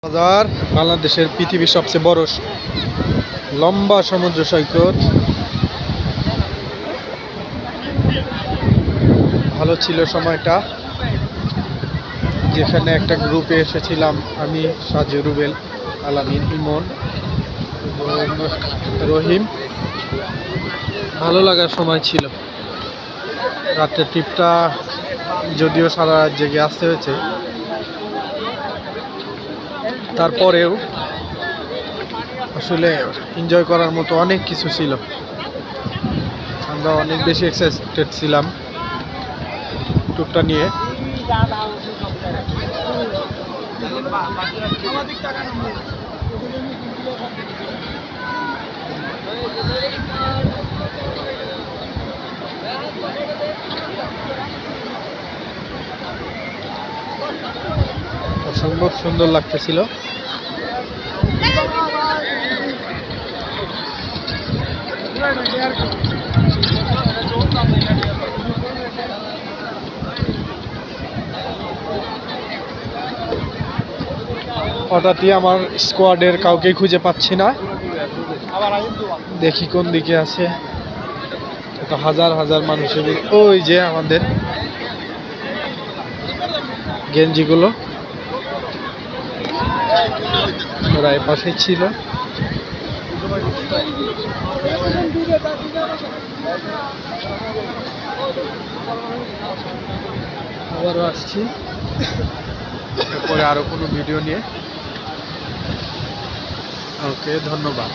বাজার বাংলাদেশের পৃথিবীর সবচেয়ে বড় লম্বা সমুদ্র সৈকত। ভালো ছিল সময়টা, যেখানে একটা গ্রুপে এসেছিলাম আমি, সাজু, রুবেল, আলামিন, ইমন, রহিম। ভালো লাগার সময় ছিল। রাতের ট্রিপটা যদিও সারা রাত জেগে আসতে হয়েছে, তারপরেও আসলে এনজয় করার মতো অনেক কিছু ছিল। আমরা অনেক বেশি এক্সাইটেড ছিলাম ট্যুরটা নিয়ে। অসম্ভব সুন্দর লাগতেছিল। হঠাৎই আমার স্কোয়াডের কাউকেই খুঁজে পাচ্ছি না, দেখি কোন দিকে আছে। তো হাজার হাজার মানুষের, ওই যে আমাদের গেঞ্জিগুলো, ওরা এ পাশেই ছিল। আবারও আসছি এরপরে আরো কোনো ভিডিও নিয়ে। ওকে, ধন্যবাদ।